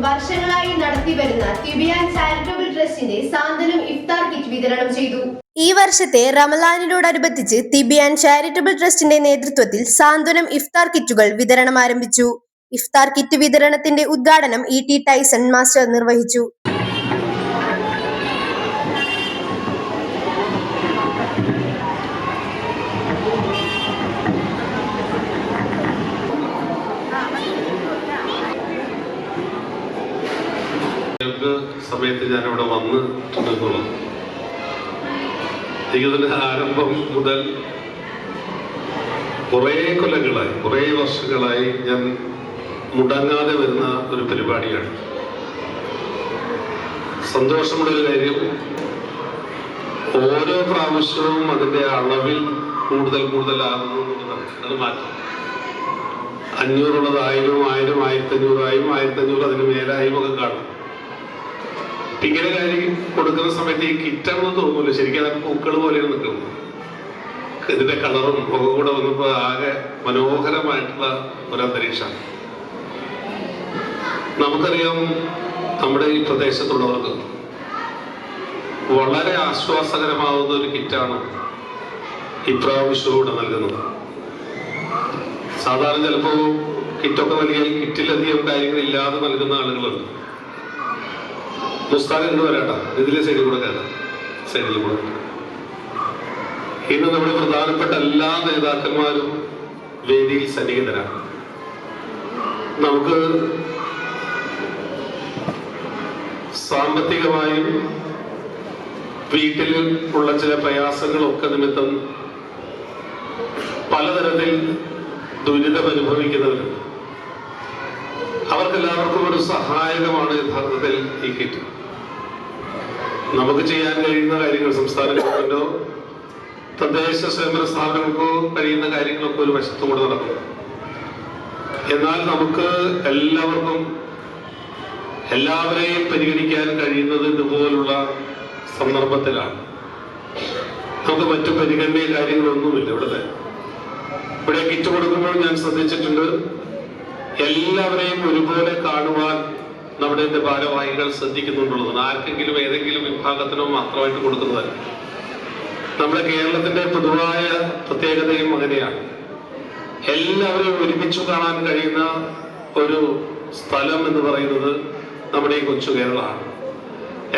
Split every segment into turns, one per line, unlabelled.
വർഷങ്ങളായി നടത്തിവരുന്ന തിബിയാൻ ചാരിറ്റബിൾ ട്രസ്റ്റിന്റെ സാന്ത്വനം ഇഫ്താർ കിറ്റ് വിതരണം ചെയ്തു. ഈ വർഷത്തെ റമലാനിനോടനുബന്ധിച്ച് തിബിയാൻ ചാരിറ്റബിൾ ട്രസ്റ്റിന്റെ നേതൃത്വത്തിൽ സാന്ത്വനം ഇഫ്താർ കിറ്റുകൾ വിതരണം ആരംഭിച്ചു. ഇഫ്താർ കിറ്റ് വിതരണത്തിന്റെ ഉദ്ഘാടനം ടി ടൈസൺ മാസ്റ്റർ നിർവഹിച്ചു.
സമയത്ത് ഞാനിവിടെ വന്നിട്ടുണ്ടെന്നുള്ളത് എനിക്കതിൻ്റെ ആരംഭം മുതൽ കുറേ കൊല്ലങ്ങളായി, കുറേ വർഷങ്ങളായി ഞാൻ മുടങ്ങാതെ വരുന്ന ഒരു പരിപാടിയാണ്. സന്തോഷമുള്ളൊരു കാര്യം, ഓരോ പ്രാവശ്യവും അതിൻ്റെ അളവിൽ കൂടുതലാകുന്നു എന്നുള്ളതാണ്. അത് മാറ്റം 500 ഉള്ളത് 1000, 1000 1500 ആയും 1500 അതിന് മേലായും ഒക്കെ കാണും. ഇങ്ങനെ കാര്യം കൊടുക്കുന്ന സമയത്ത് ഈ കിറ്റാണെന്ന് തോന്നൂല, ശരിക്കും അതൊക്കെ പൂക്കൾ പോലെയാണ് നിൽക്കുന്നത്. ഇതിന്റെ കളറും ഒക്കെ കൂടെ വന്നപ്പോൾ ആകെ മനോഹരമായിട്ടുള്ള ഒരു അന്തരീക്ഷമാണ്. നമുക്കറിയാം, നമ്മുടെ ഈ പ്രദേശത്തുള്ളവർക്ക് വളരെ ആശ്വാസകരമാവുന്ന ഒരു കിറ്റാണ് ഇപ്രാവശ്യം ഇവിടെ നൽകുന്നത്. സാധാരണ ചിലപ്പോൾ കിറ്റൊക്കെ നൽകിയാൽ കിറ്റിലധികം കാര്യങ്ങളില്ലാതെ നൽകുന്ന ആളുകളുണ്ട്. പുസ്തകം എന്ന് വരാട്ട ഇതിലെ സൈഡിൽ കൂടെ കയറാം, സൈഡിൽ കൂടെ. ഇന്ന് നമ്മുടെ പ്രധാനപ്പെട്ട എല്ലാ നേതാക്കന്മാരും വേദിയിൽ സന്നിഹിതരാണ്. നമുക്ക് സാമ്പത്തികമായും വീട്ടിൽ ഉള്ള ചില പ്രയാസങ്ങളൊക്കെ നിമിത്തം പലതരത്തിൽ ദുരിതം അനുഭവിക്കുന്നവരുണ്ട്. അവർക്കെല്ലാവർക്കും ഒരു സഹായകമാണ് യഥാർത്ഥത്തിൽ ഈ കിറ്റ്. നമുക്ക് ചെയ്യാൻ കഴിയുന്ന കാര്യങ്ങൾ സംസ്ഥാന ഗവൺമെന്റോ തദ്ദേശ സ്വയംഭരണ സ്ഥാപനങ്ങൾക്കോ കഴിയുന്ന കാര്യങ്ങളൊക്കെ ഒരു വശത്തുകൂടെ നടക്കും. എന്നാൽ നമുക്ക് എല്ലാവരെയും പരിഗണിക്കാൻ കഴിയുന്നത് ഇതുപോലുള്ള സന്ദർഭത്തിലാണ്. നമുക്ക് മറ്റു പരിഗണനീയ കാര്യങ്ങളൊന്നുമില്ല. ഇവിടെ കിറ്റ് കൊടുക്കുമ്പോൾ ഞാൻ ശ്രദ്ധിച്ചിട്ടുണ്ട്, എല്ലാവരെയും ഒരുപോലെ കാണുവാൻ നമ്മുടെ ഭാരവാഹികൾ ശ്രദ്ധിക്കുന്നുണ്ടുള്ളതാണ്. ആർക്കെങ്കിലും ഏതെങ്കിലും വിഭാഗത്തിനോ മാത്രമായിട്ട് കൊടുക്കുന്നതല്ല. നമ്മുടെ കേരളത്തിന്റെ പൊതുവായ പ്രത്യേകതയും അങ്ങനെയാണ്. എല്ലാവരെയും ഒരുമിച്ച് കാണാൻ കഴിയുന്ന ഒരു സ്ഥലം എന്ന് പറയുന്നത് നമ്മുടെ ഈ കൊച്ചു കേരളമാണ്.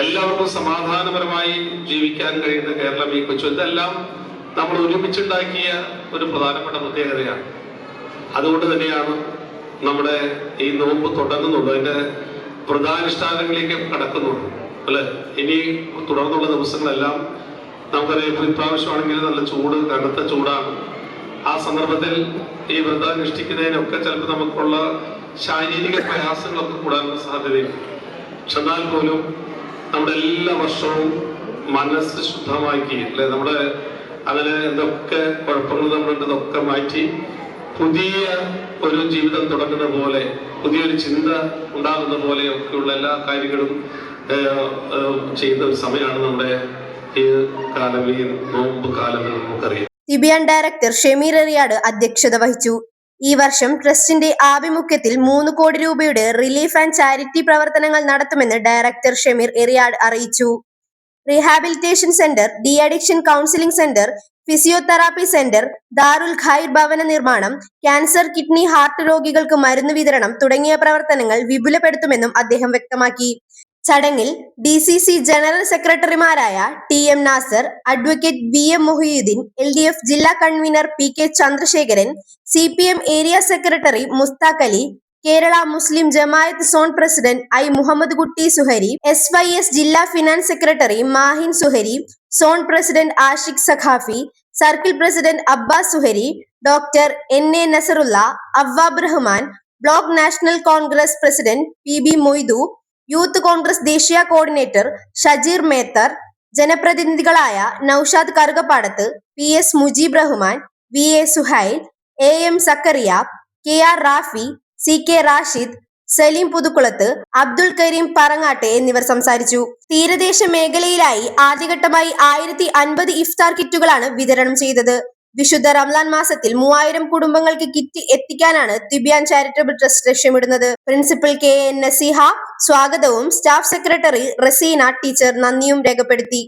എല്ലാവർക്കും സമാധാനപരമായി ജീവിക്കാൻ കഴിയുന്ന കേരളം ഈ കൊച്ചു, ഇതെല്ലാം നമ്മൾ ഒരുമിച്ചുണ്ടാക്കിയ ഒരു പ്രധാനപ്പെട്ട പ്രത്യേകതയാണ്. അതുകൊണ്ട് തന്നെയാണ് നമ്മുടെ ഈ നോമ്പ് തുടങ്ങുന്നുള്ളൂ, അതിന്റെ വ്രതാനുഷ്ഠാനങ്ങളിലേക്ക് കടക്കുന്നുള്ളൂ അല്ലെ. ഇനി തുടർന്നുള്ള ദിവസങ്ങളെല്ലാം നമുക്കറിയാം, ഇപ്രാവശ്യമാണെങ്കിൽ നല്ല ചൂട്, കനത്ത ചൂടാണ്. ആ സന്ദർഭത്തിൽ ഈ വ്രതാനുഷ്ഠിക്കുന്നതിനൊക്കെ ചിലപ്പോൾ നമുക്കുള്ള ശാരീരിക പ്രയാസങ്ങളൊക്കെ കൂടാനുള്ള സാധ്യതയുണ്ട്. പക്ഷെ എന്നാൽ പോലും നമ്മുടെ എല്ലാ വർഷവും മനസ്സ് ശുദ്ധമാക്കി അല്ലെ, നമ്മുടെ അങ്ങനെ എന്തൊക്കെ കുഴപ്പങ്ങൾ നമ്മളുണ്ട് ഇതൊക്കെ മാറ്റി പുതിയ ഒരു ജീവിതം തുടങ്ങുന്ന പോലെ, പുതിയൊരു ചിന്ത ഉണ്ടാകുന്ന പോലെ ഒക്കെയുള്ള എല്ലാ കാര്യങ്ങളും ചെയ്യുന്ന ഒരു സമയമാണ് നമ്മുടെ ഈ കാലം, ഈ നോമ്പ് കാലം എന്ന് നമുക്കറിയാം.
തിബിയാൻ ഡയറക്ടർ ഷമീർ എറിയാട് അധ്യക്ഷത വഹിച്ചു. ഈ വർഷം ട്രസ്റ്റിന്റെ ആഭിമുഖ്യത്തിൽ 3 കോടി രൂപയുടെ റിലീഫ് ആൻഡ് ചാരിറ്റി പ്രവർത്തനങ്ങൾ നടത്തുമെന്ന് ഡയറക്ടർ ഷമീർ എറിയാട് അറിയിച്ചു. Rehabilitation centre, de addiction counselling centre, physiotherapy centre, Darul Khair ഭവന നിർമ്മാണം, ക്യാൻസർ, കിഡ്നി, ഹാർട്ട് രോഗികൾക്ക് മരുന്ന് വിതരണം തുടങ്ങിയ പ്രവർത്തനങ്ങൾ വിപുലപ്പെടുത്തുമെന്നും അദ്ദേഹം വ്യക്തമാക്കി. ചടങ്ങിൽ DCC ജനറൽ സെക്രട്ടറിമാരായ TM Nasar, advocate VM Muhiyuddin, LDF ജില്ലാ convener PK Chandrasekharan, CPM area secretary Musthaq Ali, Kerala Muslim Jamaat zone president Muhammad Kutty Suhari, SYS ജില്ലാ finance secretary Mahin Suhari, zone president Ashiq Saqafi, circle president Abbas Suhari, doctor NA Nasarulla, Awwab Rahman, block National Congress president PB Moidu, Youth Congress ദേശീയ കോർഡിനേറ്റർ ഷജീർ മേത്തർ, ജനപ്രതിനിധികളായ Noushad Karukappadath, PS Mujeeb Rahman, VA Suhail, AM Zacharia, KR Rafi, CK Rashid, Saleem പുതുക്കുളത്ത്, Abdul Kareem പറങ്ങാട്ടെ എന്നിവർ സംസാരിച്ചു. തീരദേശ മേഖലയിലായി ആദ്യഘട്ടമായി 1050 ഇഫ്താർ കിറ്റുകളാണ് വിതരണം ചെയ്തത്. വിശുദ്ധ റംലാൻ മാസത്തിൽ 3000 കുടുംബങ്ങൾക്ക് കിറ്റ് എത്തിക്കാനാണ് തിബിയാൻ ചാരിറ്റബിൾ ട്രസ്റ്റ് ലക്ഷ്യമിടുന്നത്. പ്രിൻസിപ്പൽ KN നസീഹ സ്വാഗതവും സ്റ്റാഫ് സെക്രട്ടറി റസീന ടീച്ചർ നന്ദിയും രേഖപ്പെടുത്തി.